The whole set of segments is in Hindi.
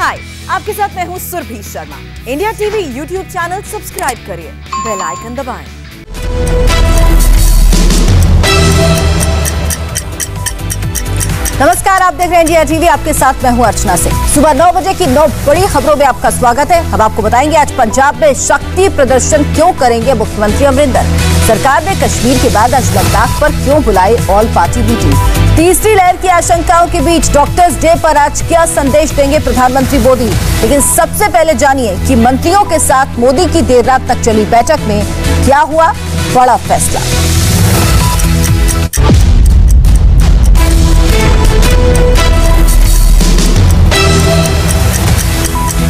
हाय, आपके साथ मैं हूं Surabhi Sharma. India TV YouTube channel subscribe करिए, बेल आइकन दबाएं। नमस्कार, आप देख रहे हैं इंडिया टीवी। आपके साथ मैं हूं अर्चना सिंह। सुबह 9 बजे की 9 बड़ी खबरों में आपका स्वागत है। हम आपको बताएंगे आज पंजाब में शक्ति प्रदर्शन क्यों करेंगे मुख्यमंत्री अमरिंदर। सरकार ने कश्मीर के बाद आज लद्दाख पर क्यों बुलाई ऑल पार्टी मीटिंग। तीसरी लहर की आशंकाओं के बीच डॉक्टर्स डे पर आज क्या संदेश देंगे प्रधानमंत्री मोदी। लेकिन सबसे पहले जानिए कि मंत्रियों के साथ मोदी की देर रात तक चली बैठक में क्या हुआ बड़ा फैसला।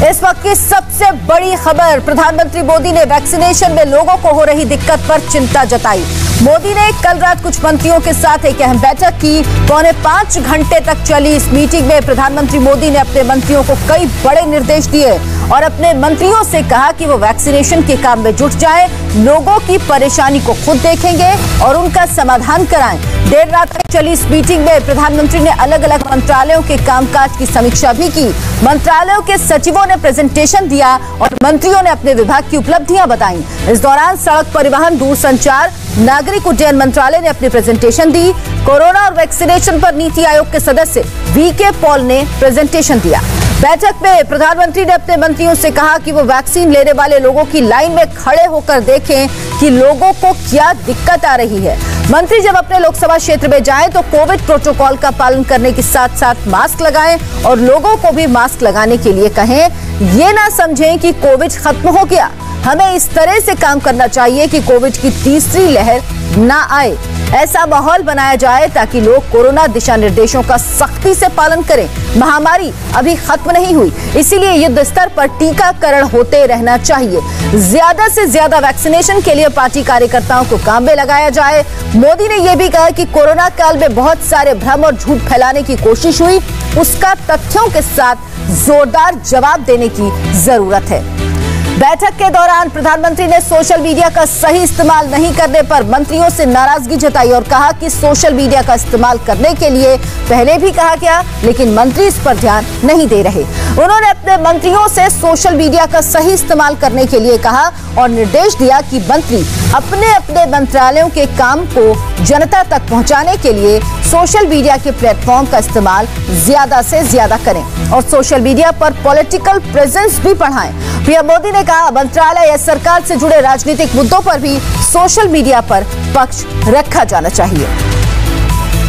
इस वक्त की सबसे बड़ी खबर, प्रधानमंत्री मोदी ने वैक्सीनेशन में लोगों को हो रही दिक्कत पर चिंता जताई। मोदी ने कल रात कुछ मंत्रियों के साथ एक अहम बैठक की। 4.25 घंटे तक चली इस मीटिंग में प्रधानमंत्री मोदी ने अपने मंत्रियों को कई बड़े निर्देश दिए और अपने मंत्रियों से कहा कि वो वैक्सीनेशन के काम में जुट जाएं, लोगों की परेशानी को खुद देखेंगे और उनका समाधान कराएं। देर रात तक चली इस मीटिंग में प्रधानमंत्री ने अलग अलग मंत्रालयों के कामकाज की समीक्षा भी की। मंत्रालयों के सचिवों ने प्रेजेंटेशन दिया और मंत्रियों ने अपने विभाग की उपलब्धियां बताई। इस दौरान सड़क परिवहन, दूरसंचार, नागरिक उड्डयन मंत्रालय ने अपनी प्रेजेंटेशन दी। कोरोना और वैक्सीनेशन पर नीति आयोग के सदस्य वीके पॉल ने प्रेजेंटेशन दिया। बैठक में प्रधानमंत्री ने अपने मंत्रियों से कहा कि वो वैक्सीन लेने वाले लोगों की लाइन में खड़े होकर देखें कि लोगों को क्या दिक्कत आ रही है। मंत्री जब अपने लोकसभा क्षेत्र में जाएं तो कोविड प्रोटोकॉल का पालन करने के साथ साथ मास्क लगाएं और लोगों को भी मास्क लगाने के लिए कहें। ये ना समझें कि कोविड खत्म हो गया। हमें इस तरह से काम करना चाहिए कि कोविड की तीसरी लहर ना आए। ऐसा माहौल बनाया जाए ताकि लोग कोरोना दिशा निर्देशों का सख्ती से पालन करें। महामारी अभी खत्म नहीं हुई, इसीलिए युद्ध स्तर पर टीकाकरण होते रहना चाहिए। ज्यादा से ज्यादा वैक्सीनेशन के लिए पार्टी कार्यकर्ताओं को काम में लगाया जाए। मोदी ने यह भी कहा कि कोरोना काल में बहुत सारे भ्रम और झूठ फैलाने की कोशिश हुई, उसका तथ्यों के साथ जोरदार जवाब देने की जरूरत है। बैठक के दौरान प्रधानमंत्री ने सोशल मीडिया का सही इस्तेमाल नहीं करने पर मंत्रियों से नाराजगी जताई और कहा कि सोशल मीडिया का इस्तेमाल करने के लिए पहले भी कहा गया, लेकिन मंत्री इस पर ध्यान नहीं दे रहे। उन्होंने अपने मंत्रियों से सोशल मीडिया का सही इस्तेमाल करने के लिए कहा और निर्देश दिया कि मंत्री अपने अपने मंत्रालयों के काम को जनता तक पहुंचाने के लिए सोशल मीडिया के प्लेटफॉर्म का इस्तेमाल ज्यादा से ज्यादा करें और सोशल मीडिया पर पॉलिटिकल प्रेजेंस भी बढ़ाएं। पीएम मोदी ने कहा मंत्रालय या सरकार से जुड़े राजनीतिक मुद्दों पर भी सोशल मीडिया पर पक्ष रखा जाना चाहिए।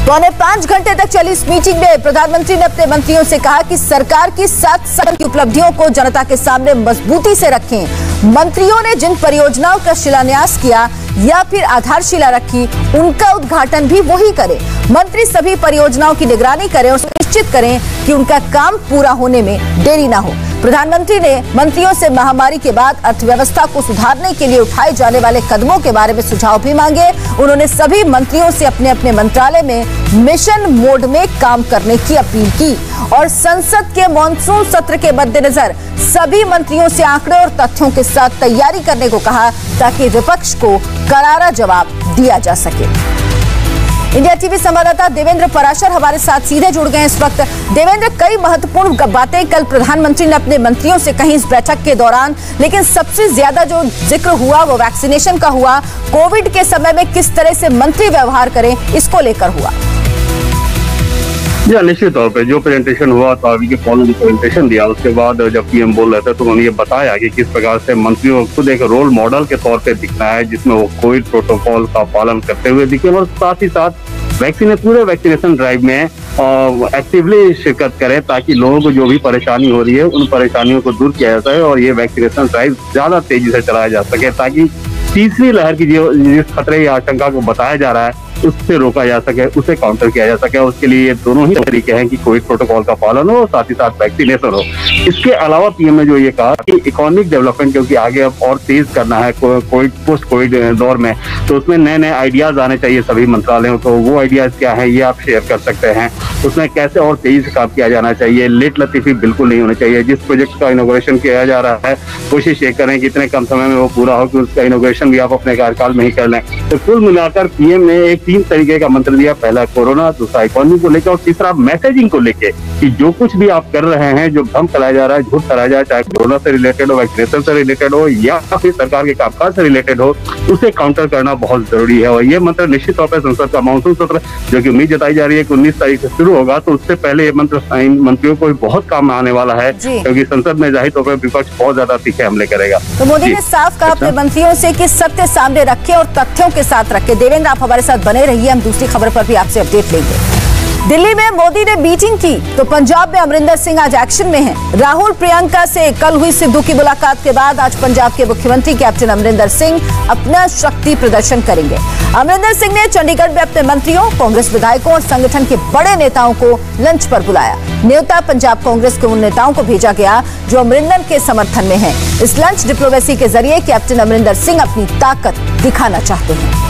4.25 घंटे तक चली इस मीटिंग में प्रधानमंत्री ने अपने मंत्रियों से कहा कि सरकार की 7 साल की उपलब्धियों को जनता के सामने मजबूती से रखें। मंत्रियों ने जिन परियोजनाओं का शिलान्यास किया या फिर आधारशिला रखी, उनका उद्घाटन भी वही करें। मंत्री सभी परियोजनाओं की निगरानी करें और सुनिश्चित करें कि उनका काम पूरा होने में देरी न हो। प्रधानमंत्री ने मंत्रियों से महामारी के बाद अर्थव्यवस्था को सुधारने के लिए उठाए जाने वाले कदमों के बारे में सुझाव भी मांगे। उन्होंने सभी मंत्रियों से अपने अपने मंत्रालय में मिशन मोड में काम करने की अपील की और संसद के मॉनसून सत्र के मद्देनजर सभी मंत्रियों से आंकड़े और तथ्यों के साथ तैयारी करने को कहा ताकि विपक्ष को करारा जवाब दिया जा सके। इंडिया टीवी संवाददाता देवेंद्र पराशर हमारे साथ सीधे जुड़ गए इस वक्त। देवेंद्र, कई महत्वपूर्ण बातें कल प्रधानमंत्री ने अपने मंत्रियों से कही इस बैठक के दौरान, लेकिन सबसे ज्यादा जो जिक्र हुआ वो वैक्सीनेशन का हुआ। कोविड के समय में किस तरह से मंत्री व्यवहार करें, इसको लेकर हुआ। या निश्चित तौर पे जो प्रेजेंटेशन हुआ था, वीके पॉल ने प्रेजेंटेशन दिया, उसके बाद जब पीएम बोल रहे थे तो उन्होंने ये बताया कि किस प्रकार से मंत्रियों को खुद एक रोल मॉडल के तौर पे दिखना है, जिसमें वो कोविड प्रोटोकॉल का पालन करते हुए दिखे और साथ ही साथ पूरे वैक्सीनेशन ड्राइव में एक्टिवली शिरकत करें ताकि लोगों को जो भी परेशानी हो रही है उन परेशानियों को दूर किया जाता है और ये वैक्सीनेशन ड्राइव ज्यादा तेजी से चलाया जा सके ताकि तीसरी लहर की जो जिस खतरे या आशंका को बताया जा रहा है उससे रोका जा सके, उसे काउंटर किया जा सके। उसके लिए ये दोनों ही तरीके हैं कि कोविड प्रोटोकॉल का पालन हो, साथ ही साथ वैक्सीनेशन हो। इसके अलावा पीएम ने जो ये कहा कि इकोनॉमिक डेवलपमेंट क्योंकि आगे अब और तेज करना है कोविड पोस्ट कोविड दौर में, तो उसमें नए नए आइडियाज आने चाहिए सभी मंत्रालयों को। वो आइडियाज क्या है ये आप शेयर कर सकते हैं। उसमें कैसे और तेजी से काम किया जाना चाहिए, लेट लतीफी बिल्कुल नहीं होनी चाहिए। जिस प्रोजेक्ट का इनोग्रेशन किया जा रहा है कोशिश ये करें कि इतने कम समय में वो पूरा हो कि उसका इनोग्रेशन भी आप अपने कार्यकाल में ही कर लें। तो कुल मिलाकर पीएम ने एक तीन तरीके का मंत्र दिया, पहला कोरोना, दूसरा इकोनॉमी को लेकर और तीसरा मैसेजिंग को लेकर कि जो कुछ भी आप कर रहे हैं, जो भ्रम फैलाया जा रहा है, झूठ फैलाया जा रहा है, चाहे कोरोना से रिलेटेड हो, वैक्सीनेशन से रिलेटेड हो या फिर सरकार के कामकाज से रिलेटेड हो, उसे काउंटर करना बहुत जरूरी है। और ये मंत्र निश्चित तौर पर संसद का मानसून सत्र जो कि उम्मीद जताई जा रही है कि 19 तारीख से शुरू होगा, तो उससे पहले ये मंत्र मंत्रियों को बहुत काम आने वाला है, क्योंकि संसद में जाहिर तौर पर विपक्ष बहुत ज्यादा तीखे हमले करेगा। तो मोदी ने साफ कहा अपने मंत्रियों से कि सत्य सामने रखे और तथ्यों के साथ रखे। देवेंद्र, आप हमारे साथ बने रहिए, हम दूसरी खबर पर भी आपसे अपडेट लेंगे। दिल्ली में मोदी ने मीटिंग की तो पंजाब में अमरिंदर सिंह आज एक्शन में हैं। राहुल प्रियंका से कल हुई सिद्धू की मुलाकात के बाद आज पंजाब के मुख्यमंत्री कैप्टन अमरिंदर सिंह अपना शक्ति प्रदर्शन करेंगे। अमरिंदर सिंह ने चंडीगढ़ में अपने मंत्रियों, कांग्रेस विधायकों और संगठन के बड़े नेताओं को लंच पर बुलाया। न्योता पंजाब कांग्रेस के उन नेताओं को भेजा गया जो अमरिंदर के समर्थन में हैं। इस लंच डिप्लोमेसी के जरिए कैप्टन अमरिंदर सिंह अपनी ताकत दिखाना चाहते हैं।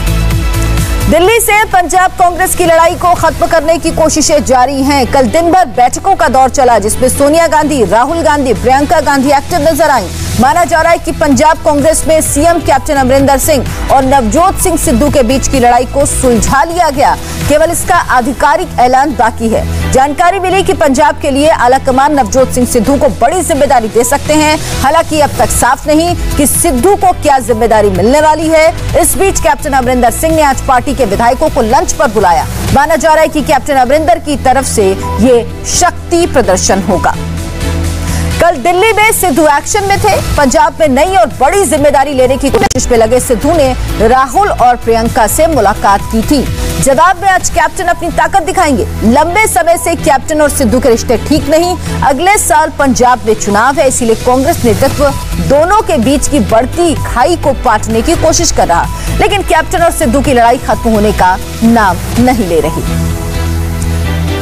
दिल्ली से पंजाब कांग्रेस की लड़ाई को खत्म करने की कोशिशें जारी हैं। कल दिन भर बैठकों का दौर चला जिसमें सोनिया गांधी, राहुल गांधी, प्रियंका गांधी एक्टिव नजर आई। माना जा रहा है कि पंजाब कांग्रेस में सीएम कैप्टन अमरिंदर सिंह और नवजोत सिंह सिद्धू के बीच की लड़ाई को सुलझा लिया गया, केवल इसका आधिकारिक ऐलान बाकी है। जानकारी मिली कि पंजाब के लिए आलाकमान नवजोत सिंह सिद्धू को बड़ी जिम्मेदारी दे सकते हैं। हालांकि अब तक साफ नहीं कि सिद्धू को क्या जिम्मेदारी मिलने वाली है। इस बीच कैप्टन अमरिंदर सिंह ने आज पार्टी के विधायकों को लंच पर बुलाया। माना जा रहा है कि कैप्टन अमरिंदर की तरफ से ये शक्ति प्रदर्शन होगा। कल दिल्ली में सिद्धू एक्शन में थे। पंजाब में नई और बड़ी जिम्मेदारी लेने की कोशिश में लगे सिद्धू ने राहुल और प्रियंका से मुलाकात की थी। जवाब में आज कैप्टन अपनी ताकत दिखाएंगे। लंबे समय से कैप्टन और सिद्धू के रिश्ते ठीक नहीं। अगले साल पंजाब में चुनाव है, इसीलिए कांग्रेस नेतृत्व दोनों के बीच की बढ़ती खाई को पाटने की कोशिश कर रहा, लेकिन कैप्टन और सिद्धू की लड़ाई खत्म होने का नाम नहीं ले रही।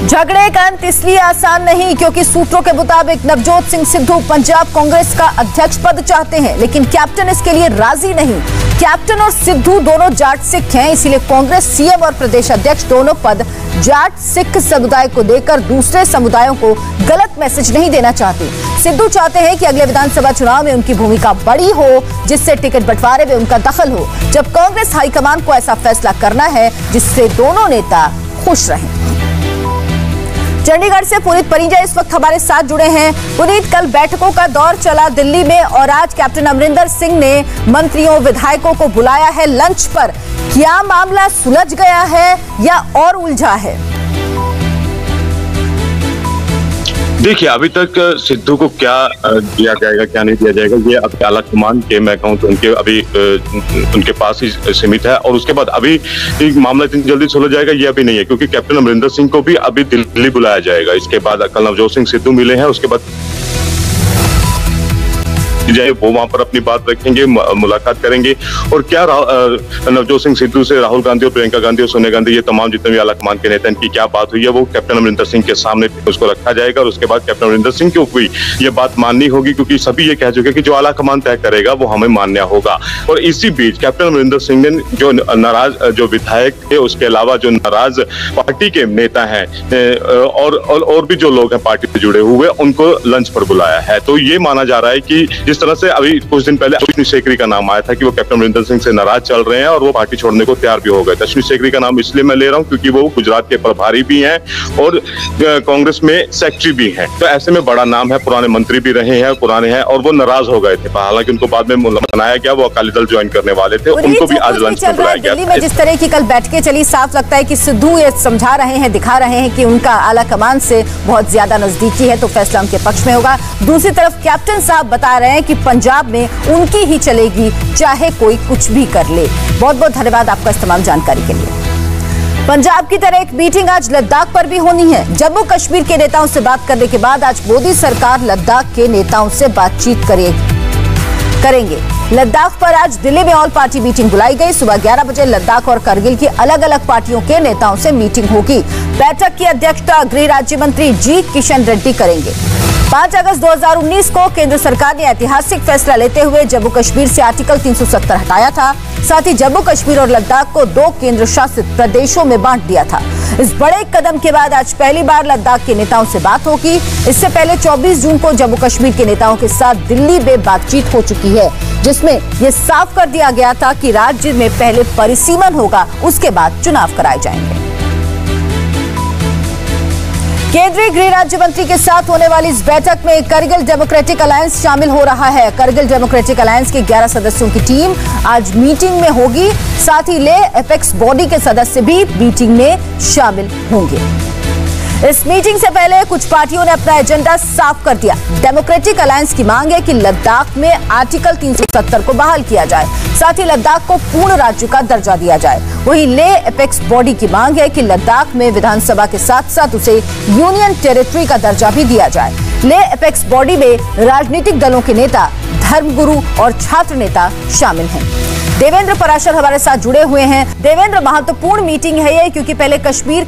झगड़े का अंत इसलिए आसान नहीं क्योंकि सूत्रों के मुताबिक नवजोत सिंह सिद्धू पंजाब कांग्रेस का अध्यक्ष पद चाहते हैं, लेकिन कैप्टन इसके लिए राजी नहीं। कैप्टन और सिद्धू दोनों जाट सिख हैं, इसीलिए कांग्रेस सीएम और प्रदेश अध्यक्ष दोनों पद जाट सिख समुदाय को देकर दूसरे समुदायों को गलत मैसेज नहीं देना चाहती। सिद्धू चाहते हैं कि अगले विधानसभा चुनाव में उनकी भूमिका बड़ी हो, जिससे टिकट बंटवारे में उनका दखल हो, जब कांग्रेस हाईकमान को ऐसा फैसला करना है जिससे दोनों नेता खुश रहें। चंडीगढ़ से पुनीत परिंजा इस वक्त हमारे साथ जुड़े हैं। पुनीत, कल बैठकों का दौर चला दिल्ली में और आज कैप्टन अमरिंदर सिंह ने मंत्रियों, विधायकों को बुलाया है लंच पर। क्या मामला सुलझ गया है या और उलझा है? देखिए, अभी तक सिद्धू को क्या दिया जाएगा, क्या नहीं दिया जाएगा, ये अभी आलाकमान के मैं कहूँ तो उनके पास ही सीमित है। और उसके बाद अभी मामला इतनी जल्दी सुलझ जाएगा ये अभी नहीं है, क्योंकि कैप्टन अमरिंदर सिंह को भी अभी दिल्ली बुलाया जाएगा। इसके बाद कल नवजोत सिंह सिद्धू मिले हैं, उसके बाद वो वहां पर अपनी बात रखेंगे, मुलाकात करेंगे। और क्या नवजोत सिंह सिद्धू से राहुल गांधी और प्रियंका गांधी और सोनिया गांधी, ये तमाम जितने भी आलाकमान के नेता, इनकी क्या बात हुई है वो कैप्टन अमरिंदर सिंह के सामने उसको रखा जाएगा। और उसके बाद कैप्टन अमरिंदर सिंह को भी ये बात माननी होगी, क्योंकि सभी ये कह चुके कि जो आलाकमान तय करेगा वो हमें मान्य होगा। और इसी बीच कैप्टन अमरिंदर सिंह ने जो नाराज जो विधायक थे, उसके अलावा जो नाराज पार्टी के नेता हैं और भी जो लोग हैं पार्टी से जुड़े हुए, उनको लंच पर बुलाया है। तो ये माना जा रहा है कि जिस तरह से अभी कुछ दिन पहले अश्विनी शेखरी का नाम आया था कि वो कैप्टन अमरिंदर सिंह से नाराज चल रहे हैं और वो पार्टी छोड़ने को तैयार भी हो गए। अश्विनी शेखरी का नाम इसलिए मैं ले रहा हूं क्योंकि वो गुजरात के प्रभारी भी हैं और कांग्रेस में सेक्रेटरी भी हैं। तो ऐसे में बड़ा नाम है, पुराने मंत्री भी रहे हैं, पुराने हैं, और वो नाराज हो गए थे। हालांकि उनको बाद में मनाया गया, वो अकाली दल ज्वाइन करने वाले थे, उनको भी आज लंच पर बुलाया गया। दिल्ली में जिस तरह की कल बैठकें चली, साफ लगता है कि सिद्धू ये समझा रहे हैं, दिखा रहे हैं कि उनका आलाकमान से बहुत ज्यादा नजदीकी है, तो फैसला उनके पक्ष में होगा। दूसरी तरफ कैप्टन साहब बता रहे हैं कि पंजाब में उनकी ही चलेगी, चाहे कोई कुछ भी कर ले। बहुत बहुत धन्यवाद आपका इस तमाम जानकारी के लिए। पंजाब की तरह एक मीटिंग आज लद्दाख पर भी होनी है। जम्मू कश्मीर के नेताओं से बात करने के बाद आज मोदी सरकार लद्दाख के नेताओं से बातचीत करेंगे। लद्दाख पर आज दिल्ली में ऑल पार्टी मीटिंग बुलाई गई। सुबह 11 बजे लद्दाख और करगिल की अलग अलग पार्टियों के नेताओं से मीटिंग होगी। बैठक की अध्यक्षता गृह राज्य मंत्री जी किशन रेड्डी करेंगे। 5 अगस्त 2019 को केंद्र सरकार ने ऐतिहासिक फैसला लेते हुए जम्मू कश्मीर से आर्टिकल 370 हटाया था। साथ ही जम्मू कश्मीर और लद्दाख को 2 केंद्र शासित प्रदेशों में बांट दिया था। इस बड़े कदम के बाद आज पहली बार लद्दाख के नेताओं से बात होगी। इससे पहले 24 जून को जम्मू कश्मीर के नेताओं के साथ दिल्ली में बातचीत हो चुकी है, जिसमें यह साफ कर दिया गया था कि राज्य में पहले परिसीमन होगा, उसके बाद चुनाव कराए जाएंगे। केंद्रीय गृह राज्य मंत्री के साथ होने वाली इस बैठक में करगिल डेमोक्रेटिक अलायंस शामिल हो रहा है। करगिल डेमोक्रेटिक अलायंस के 11 सदस्यों की टीम आज मीटिंग में होगी। साथ ही लेह एपेक्स बॉडी के सदस्य भी मीटिंग में शामिल होंगे। इस मीटिंग से पहले कुछ पार्टियों ने अपना एजेंडा साफ कर दिया। डेमोक्रेटिक अलायंस की मांग है कि लद्दाख में आर्टिकल 370 को बहाल किया जाए, साथ ही लद्दाख को पूर्ण राज्य का दर्जा दिया जाए। वहीं लेह एपेक्स बॉडी की मांग है कि लद्दाख में विधानसभा के साथ साथ उसे यूनियन टेरिटरी का दर्जा भी दिया जाए। लेह एपेक्स बॉडी में राजनीतिक दलों के नेता, धर्मगुरु और छात्र नेता शामिल हैं। देवेंद्र पराशर हमारे साथ जुड़े हुए हैं। देवेंद्र, महत्वपूर्ण मीटिंग है ये, क्योंकि पहले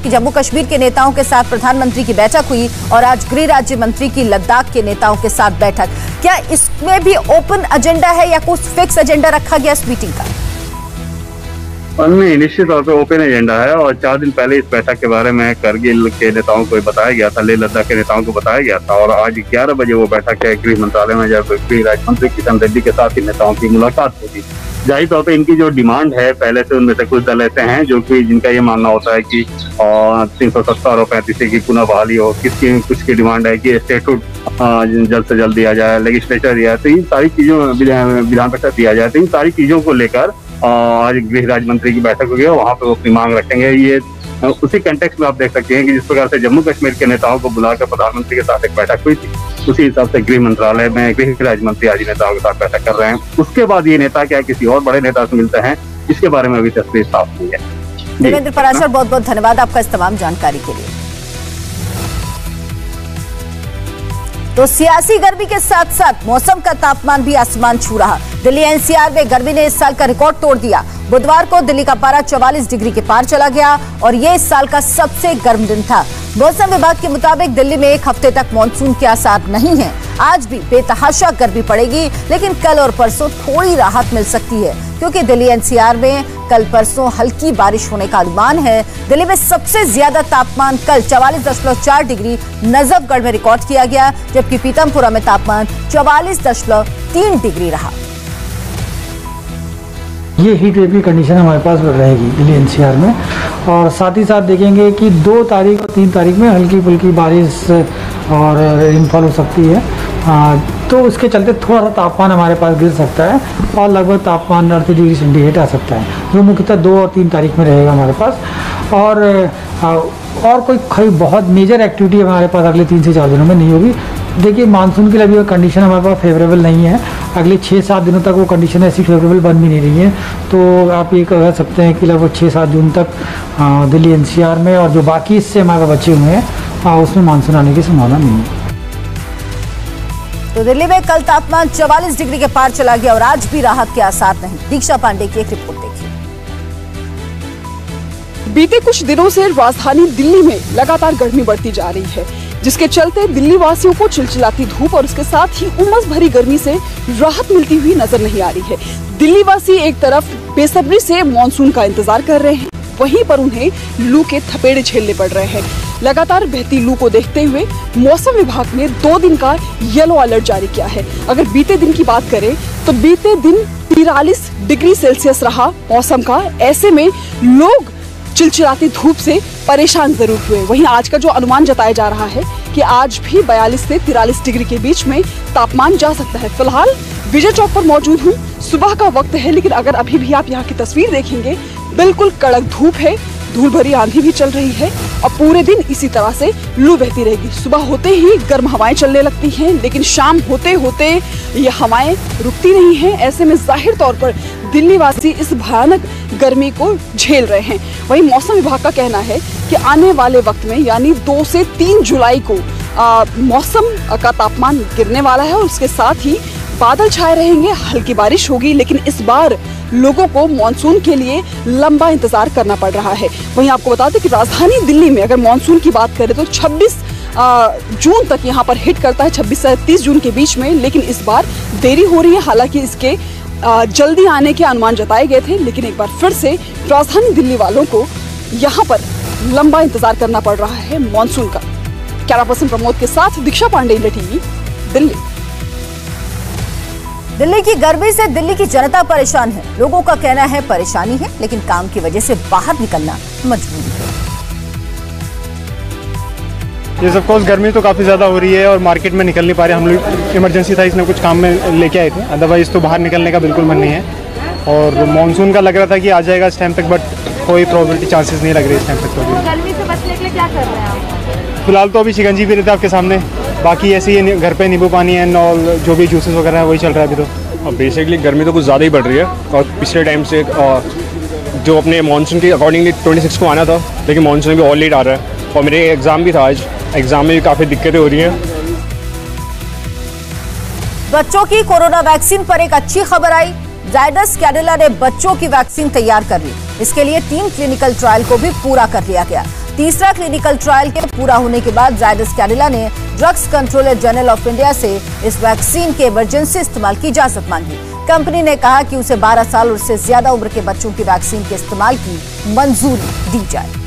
जम्मू कश्मीर के नेताओं के साथ प्रधानमंत्री की बैठक हुई और आज गृह राज्य मंत्री की लद्दाख के नेताओं के साथ बैठक। क्या इसमें भी ओपन एजेंडा है या कुछ फिक्स एजेंडा रखा गया इस मीटिंग का? नहीं, निश्चित तौर पे ओपन एजेंडा है और 4 दिन पहले इस बैठक के बारे में करगिल के नेताओं को बताया गया था, लेह लद्दाख के नेताओं को बताया गया था और आज 11 बजे वो बैठक है गृह मंत्रालय में, जब गृह राज्य मंत्री किशन रेड्डी के साथ इन नेताओं की मुलाकात होगी। जाहिर तौर पे इनकी जो डिमांड है, पहले से उनमें से कुछ दल ऐसे हैं जो कि जिनका ये मानना होता है कि 370 और 35 की पुनः बहाली हो। कुछ की डिमांड है कि स्टेटहुड जल्द से जल्द दिया जाए, लेजिस्लेचर दिया जाए, तो इन सारी चीजों विधान परिषद दिया जाए, तो इन सारी चीजों को लेकर आज गृह राज्य मंत्री की बैठक होगी, वहां पे वो अपनी मांग रखेंगे। ये उसी कंटेक्स्ट में आप देख सकते हैं कि जिस प्रकार से जम्मू कश्मीर के नेताओं को बुलाकर प्रधानमंत्री के साथ एक बैठक हुई थी, उसी हिसाब से गृह मंत्रालय में गृह राज्य मंत्री आज नेताओं के साथ बैठक कर रहे हैं। उसके बाद ये नेता क्या किसी और बड़े नेता से मिलते हैं, इसके बारे में अभी तस्वीर साफ नहीं है। देवेंद्र पराशर, बहुत बहुत धन्यवाद आपका इस तमाम जानकारी के लिए। तो सियासी गर्मी के साथ साथ मौसम का तापमान भी आसमान छू रहा। दिल्ली एनसीआर में गर्मी ने इस साल का रिकॉर्ड तोड़ दिया। बुधवार को दिल्ली का पारा 44 डिग्री के पार चला गया और यह इस साल का सबसे गर्म दिन था। मौसम विभाग के मुताबिक दिल्ली में 1 हफ्ते तक मानसून के आसार नहीं है। आज भी बेतहाशा गर्मी पड़ेगी, लेकिन कल और परसों थोड़ी राहत मिल सकती है, क्योंकि दिल्ली एनसीआर में कल परसों हल्की बारिश होने का अनुमान है। दिल्ली में सबसे ज्यादा तापमान कल 44.4 डिग्री नजफगढ़ में रिकॉर्ड किया गया, जबकि पीतमपुरा में तापमान 44.3 डिग्री रहा। ये हीट वेव की कंडीशन हमारे पास रहेगी दिल्ली एनसीआर में, और साथ ही साथ देखेंगे कि 2 तारीख और 3 तारीख में हल्की फुल्की बारिश और रेनफॉल हो सकती है, तो उसके चलते थोड़ा सा तापमान हमारे पास गिर सकता है और लगभग तापमान 38 डिग्री सेंटीग्रेड आ सकता है, जो मुख्यतः 2 और 3 तारीख में रहेगा हमारे पास। और कोई बहुत मेजर एक्टिविटी हमारे पास अगले 3 से 4 दिनों में नहीं होगी। देखिए, मानसून के लिए अभी कंडीशन हमारे पास फेवरेबल नहीं है। अगले 6-7 दिनों तक वो कंडीशन ऐसी फेवरेबल बन भी नहीं रही है, तो आप ये कह सकते हैं कि लगभग 6-7 जून तक दिल्ली एनसीआर में और जो बाकी इससे हमारे बचे हुए हैं उसमें मानसून आने की संभावना नहीं है। तो दिल्ली में कल तापमान 44 डिग्री के पार चला गया और आज भी राहत के आसार नहीं। दीक्षा पांडे की एक रिपोर्ट देखिए। बीते कुछ दिनों से राजधानी दिल्ली में लगातार गर्मी बढ़ती जा रही है, जिसके चलते दिल्ली वासियों को चिलचिलाती धूप और उसके साथ ही उमस भरी गर्मी से राहत मिलती हुई नजर नहीं आ रही है। दिल्ली वासी एक तरफ बेसब्री से मानसून का इंतजार कर रहे हैं, वहीं पर उन्हें लू के थपेड़े झेलने पड़ रहे हैं। लगातार बहती लू को देखते हुए मौसम विभाग ने 2 दिन का येलो अलर्ट जारी किया है। अगर बीते दिन की बात करें तो बीते दिन 43 डिग्री सेल्सियस रहा मौसम का। ऐसे में लोग चिलचिलाती धूप से परेशान जरूर हुए। वहीं आज का जो अनुमान जताया जा रहा है कि आज भी 42 से 43 डिग्री के बीच में तापमान जा सकता है। फिलहाल विजय चौक पर मौजूद हूँ। सुबह का वक्त है, लेकिन अगर अभी भी आप यहाँ की तस्वीर देखेंगे, बिल्कुल कड़क धूप है, धूल भरी आंधी भी चल रही है और पूरे दिन इसी तरह से लू बहती रहेगी। सुबह होते ही गर्म हवाएं चलने लगती हैं, लेकिन शाम होते होते ये हवाएं रुकती नहीं हैं। ऐसे में जाहिर तौर पर दिल्ली वासी इस भयानक गर्मी को झेल रहे हैं। वहीं मौसम विभाग का कहना है कि आने वाले वक्त में यानी 2 से 3 जुलाई को मौसम का तापमान गिरने वाला है और उसके साथ ही बादल छाए रहेंगे, हल्की बारिश होगी। लेकिन इस बार लोगों को मानसून के लिए लंबा इंतजार करना पड़ रहा है। वहीं आपको बता दें कि राजधानी दिल्ली में अगर मानसून की बात करें तो 26 जून तक यहाँ पर हिट करता है, 26 से 30 जून के बीच में, लेकिन इस बार देरी हो रही है। हालांकि इसके जल्दी आने के अनुमान जताए गए थे, लेकिन एक बार फिर से राजधानी दिल्ली वालों को यहाँ पर लंबा इंतजार करना पड़ रहा है मॉनसून का। कैमरा पर्सन प्रमोद के साथ दीक्षा पांडे, इंडिया टीवी, दिल्ली। दिल्ली की गर्मी से दिल्ली की जनता परेशान है। लोगों का कहना है परेशानी है, लेकिन काम की वजह से बाहर निकलना मजबूरी है। ये ऑफ कोर्स गर्मी तो काफ़ी ज़्यादा हो रही है और मार्केट में निकल नहीं पा रहे। हम लोग इमरजेंसी था, इसमें कुछ काम में लेके आए थे, अदरवाइज़ तो बाहर निकलने का बिल्कुल मन नहीं है। और मॉनसून का लग रहा था कि आ जाएगा इस टाइम तक, बट कोई प्रोबेबिलिटी चांसेस नहीं लग रही इस टाइम तक। तो गर्मी से बचने के लिए क्या कर रहे हैं आप? फिलहाल तो अभी शिकंजी पी रहे थे आपके सामने, बाकी ऐसे ही घर पे नींबू पानी एंड और जो भी जूसेस वगैरह है वही चल रहा है अभी तो। और बेसिकली गर्मी तो कुछ ज़्यादा ही बढ़ रही है और पिछले टाइम से जो अपने मानसून के अकॉर्डिंगली 26 को आना था, लेकिन मानसून भी और लेट आ रहा है। और मेरे एग्ज़ाम भी था आज, एग्ज़ाम में भी काफ़ी दिक्कतें हो रही हैं। बच्चों की कोरोना वैक्सीन पर एक अच्छी खबर आई। जायडस कैडिला ने बच्चों की वैक्सीन तैयार कर ली। इसके लिए 3 क्लिनिकल ट्रायल को भी पूरा कर लिया गया। तीसरा क्लिनिकल ट्रायल के पूरा होने के बाद जायडस कैडिला ने drugs controller general of India से इस वैक्सीन के इमरजेंसी इस्तेमाल की इजाजत मांगी। कंपनी ने कहा कि उसे 12 साल और उससे ज्यादा उम्र के बच्चों की वैक्सीन के इस्तेमाल की मंजूरी दी जाए।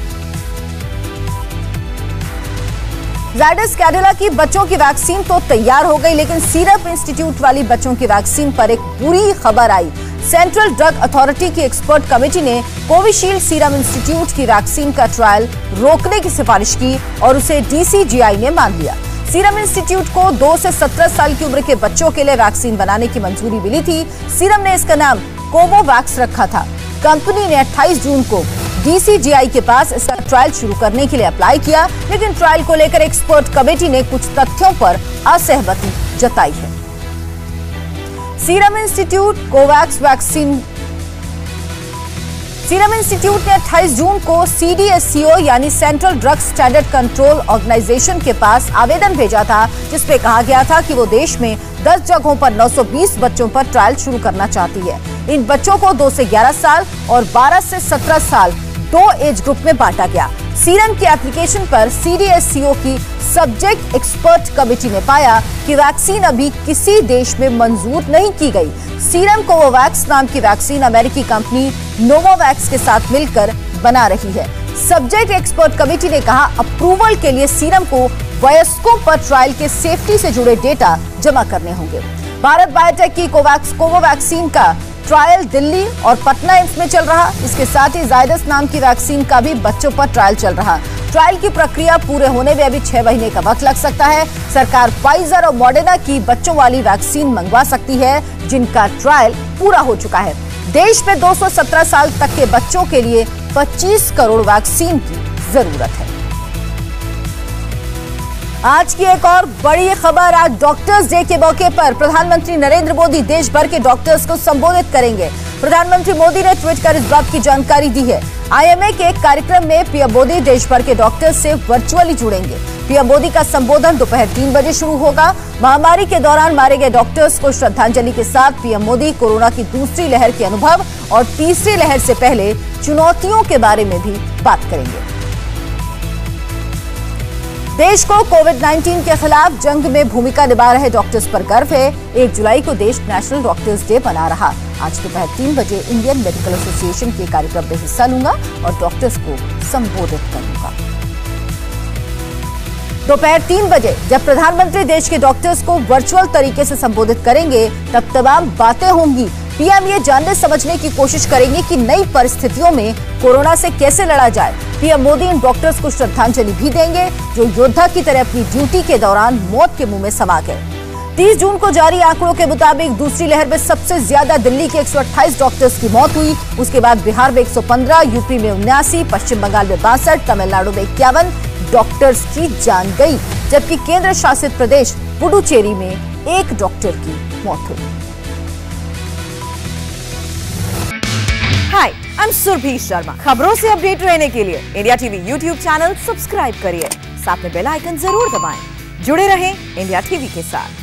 जायडस कैडिला की बच्चों की वैक्सीन तो तैयार हो गई, लेकिन सीरम इंस्टीट्यूट वाली बच्चों की वैक्सीन पर एक बुरी खबर आई। सेंट्रल ड्रग अथॉरिटी की एक्सपर्ट कमेटी ने कोविशील्ड सीरम इंस्टीट्यूट की वैक्सीन का ट्रायल रोकने की सिफारिश की और उसे DCGI ने मान लिया। सीरम इंस्टीट्यूट को 2 से 17 साल की उम्र के बच्चों के लिए वैक्सीन बनाने की मंजूरी मिली थी। सीरम ने इसका नाम कोवोवैक्स रखा था। कंपनी ने 28 जून को DCGI के पास इसका ट्रायल शुरू करने के लिए अप्लाई किया, लेकिन ट्रायल को लेकर एक्सपर्ट कमेटी ने कुछ तथ्यों पर असहमति जताई है। सीरम इंस्टीट्यूट ने 28 जून को CDSCO यानी central drug standard control organisation के पास आवेदन भेजा था, जिसमें कहा गया था कि वो देश में 10 जगहों पर 920 बच्चों पर ट्रायल शुरू करना चाहती है। इन बच्चों को 2 से 11 साल और 12 से 17 साल 2 एज ग्रुप में बांटा गया। सीरम की एप्लीकेशन पर CDSCO की सब्जेक्ट एक्सपर्ट कमेटी ने पाया कि वैक्सीन अभी किसी देश में मंजूर नहीं की गई। सीरम कोवोवैक्स नाम की वैक्सीन अमेरिकी कंपनी नोवावैक्स के साथ मिलकर बना रही है। सब्जेक्ट एक्सपर्ट कमेटी ने कहा अप्रूवल के लिए सीरम को वयस्कों पर ट्रायल के सेफ्टी से जुड़े डेटा जमा करने होंगे। भारत बायोटेक की कोवोवैक्सीन का ट्रायल दिल्ली और पटना एम्स में चल रहा। इसके साथ ही जायडस नाम की वैक्सीन का भी बच्चों पर ट्रायल चल रहा। ट्रायल की प्रक्रिया पूरे होने में अभी 6 महीने का वक्त लग सकता है। सरकार फाइजर और मॉडर्ना की बच्चों वाली वैक्सीन मंगवा सकती है, जिनका ट्रायल पूरा हो चुका है। देश में 217 साल तक के बच्चों के लिए 25 करोड़ वैक्सीन की जरूरत है। आज की एक और बड़ी खबर, आज डॉक्टर्स डे के मौके पर प्रधानमंत्री नरेंद्र मोदी देश भर के डॉक्टर्स को संबोधित करेंगे। प्रधानमंत्री मोदी ने ट्वीट कर इस बात की जानकारी दी है। IMA के एक कार्यक्रम में पीएम मोदी देश भर के डॉक्टर्स से वर्चुअली जुड़ेंगे। पीएम मोदी का संबोधन दोपहर 3 बजे शुरू होगा। महामारी के दौरान मारे गए डॉक्टर्स को श्रद्धांजलि के साथ पीएम मोदी कोरोना की दूसरी लहर के अनुभव और तीसरी लहर से पहले चुनौतियों के बारे में भी बात करेंगे। देश को कोविड-19 के खिलाफ जंग में भूमिका निभा रहे डॉक्टर्स पर गर्व है। 1 जुलाई को देश नेशनल डॉक्टर्स डे मना रहा। आज दोपहर 3 बजे इंडियन मेडिकल एसोसिएशन के कार्यक्रम में हिस्सा लूंगा और डॉक्टर्स को संबोधित करूंगा। दोपहर 3 बजे जब प्रधानमंत्री देश के डॉक्टर्स को वर्चुअल तरीके से संबोधित करेंगे, तब तमाम बातें होंगी। पीएम ये जानने समझने की कोशिश करेंगे कि नई परिस्थितियों में कोरोना से कैसे लड़ा जाए। पीएम मोदी इन डॉक्टर्स को श्रद्धांजलि भी देंगे, जो योद्धा की तरह अपनी ड्यूटी के दौरान मौत के मुंह में समा गए। 30 जून को जारी आंकड़ों के मुताबिक दूसरी लहर में सबसे ज्यादा दिल्ली के 128 डॉक्टर्स की मौत हुई। उसके बाद बिहार में 115, यूपी में 79, पश्चिम बंगाल में 62, तमिलनाडु में 51 डॉक्टर्स की जान गई, जबकि केंद्र शासित प्रदेश पुडुचेरी में 1 डॉक्टर की मौत हुई। हाय, आई एम सुरभि शर्मा। खबरों से अपडेट रहने के लिए India TV YouTube channel subscribe करिए, साथ में बेल आइकन जरूर दबाएं। जुड़े रहें इंडिया टीवी के साथ।